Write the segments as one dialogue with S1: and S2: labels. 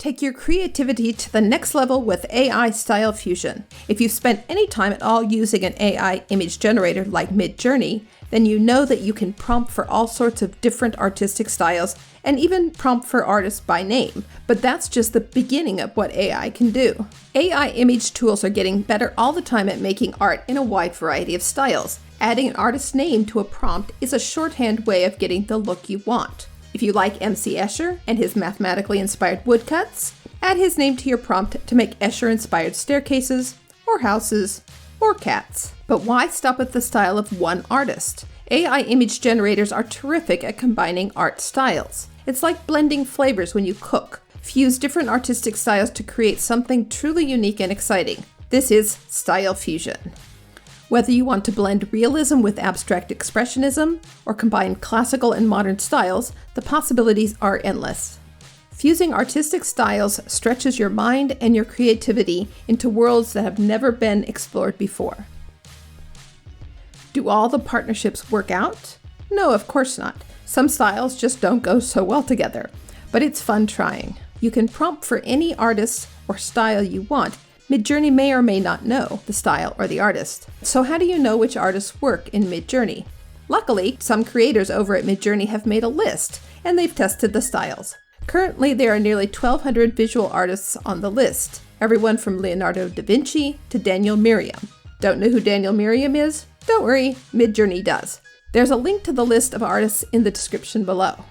S1: Take your creativity to the next level with AI Style Fusion. If you've spent any time at all using an AI image generator like Midjourney, then you know that you can prompt for all sorts of different artistic styles and even prompt for artists by name. But that's just the beginning of what AI can do. AI image tools are getting better all the time at making art in a wide variety of styles. Adding an artist's name to a prompt is a shorthand way of getting the look you want. If you like MC Escher and his mathematically inspired woodcuts, add his name to your prompt to make Escher-inspired staircases, or houses, or cats. But why stop at the style of one artist? AI image generators are terrific at combining art styles. It's like blending flavors when you cook. Fuse different artistic styles to create something truly unique and exciting. This is Style Fusion. Whether you want to blend realism with abstract expressionism or combine classical and modern styles, the possibilities are endless. Fusing artistic styles stretches your mind and your creativity into worlds that have never been explored before. Do all the partnerships work out? No, of course not. Some styles just don't go so well together, but it's fun trying. You can prompt for any artist or style you want. Midjourney may or may not know the style or the artist. So how do you know which artists work in Midjourney? Luckily, some creators over at Midjourney have made a list, and they've tested the styles. Currently, there are nearly 1,200 visual artists on the list, everyone from Leonardo da Vinci to Daniel Merriam. Don't know who Daniel Merriam is? Don't worry, Midjourney does. There's a link to the list of artists in the description below.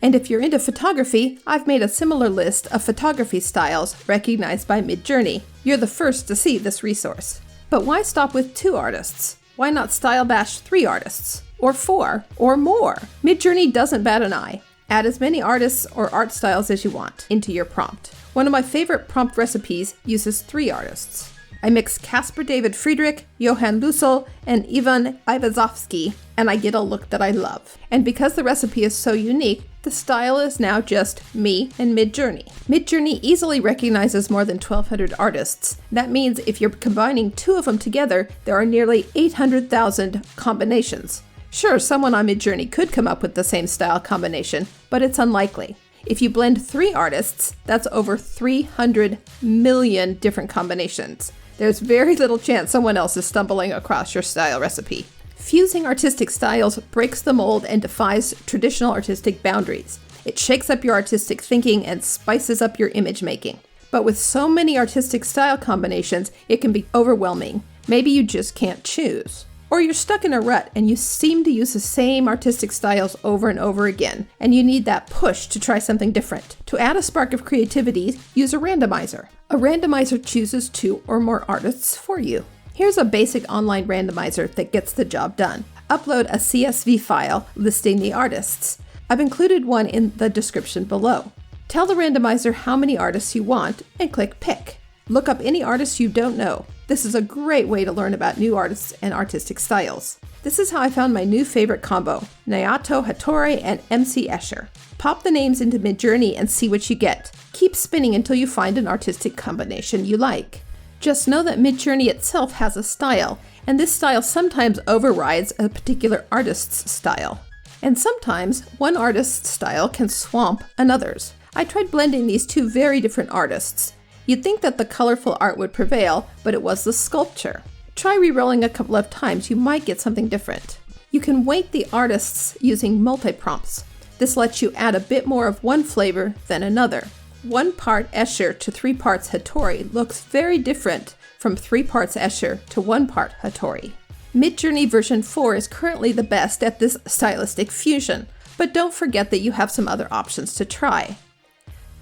S1: And if you're into photography, I've made a similar list of photography styles recognized by Midjourney. You're the first to see this resource. But why stop with 2 artists? Why not style bash 3 artists? Or 4? Or more? Midjourney doesn't bat an eye. Add as many artists or art styles as you want into your prompt. One of my favorite prompt recipes uses 3 artists. I mix Caspar David Friedrich, Johann Lussel, and Ivan Ivazovsky, and I get a look that I love. And because the recipe is so unique, the style is now just me and Midjourney. Midjourney easily recognizes more than 1,200 artists. That means if you're combining 2 of them together, there are nearly 800,000 combinations. Sure, someone on Midjourney could come up with the same style combination, but it's unlikely. If you blend 3 artists, that's over 300 million different combinations. There's very little chance someone else is stumbling across your style recipe. Fusing artistic styles breaks the mold and defies traditional artistic boundaries. It shakes up your artistic thinking and spices up your image making. But with so many artistic style combinations, it can be overwhelming. Maybe you just can't choose. Or you're stuck in a rut and you seem to use the same artistic styles over and over again, and you need that push to try something different. To add a spark of creativity, use a randomizer. A randomizer chooses 2 or more artists for you. Here's a basic online randomizer that gets the job done. Upload a CSV file listing the artists. I've included one in the description below. Tell the randomizer how many artists you want and click Pick. Look up any artists you don't know. This is a great way to learn about new artists and artistic styles. This is how I found my new favorite combo, Naoto Hattori and MC Escher. Pop the names into Midjourney and see what you get. Keep spinning until you find an artistic combination you like. Just know that Midjourney itself has a style, and this style sometimes overrides a particular artist's style. And sometimes one artist's style can swamp another's. I tried blending these 2 very different artists. You'd think that the colorful art would prevail, but it was the sculpture. Try re-rolling a couple of times, you might get something different. You can weight the artists using multi-prompts. This lets you add a bit more of one flavor than another. 1 part Escher to 3 parts Hattori looks very different from 3 parts Escher to 1 part Hattori. Midjourney version 4 is currently the best at this stylistic fusion, but don't forget that you have some other options to try.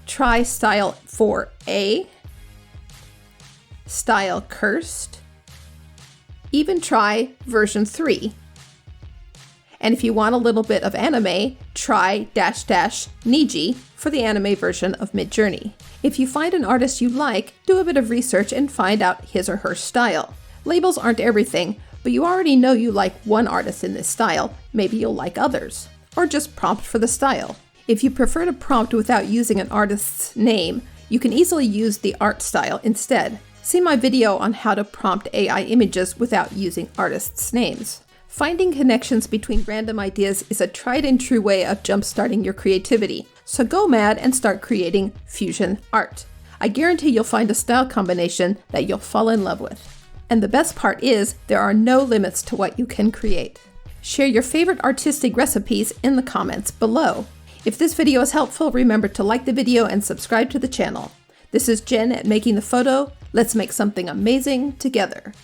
S1: Try Style 4a, Style Cursed, even try version 3. And if you want a little bit of anime, try --Niji for the anime version of Midjourney. If you find an artist you like, do a bit of research and find out his or her style. Labels aren't everything, but you already know you like one artist in this style, maybe you'll like others. Or just prompt for the style. If you prefer to prompt without using an artist's name, you can easily use the art style instead. See my video on how to prompt AI images without using artists' names. Finding connections between random ideas is a tried and true way of jumpstarting your creativity. So go mad and start creating fusion art. I guarantee you'll find a style combination that you'll fall in love with. And the best part is, there are no limits to what you can create. Share your favorite artistic recipes in the comments below. If this video is helpful, remember to like the video and subscribe to the channel. This is Jen at Making the Photo. Let's make something amazing together.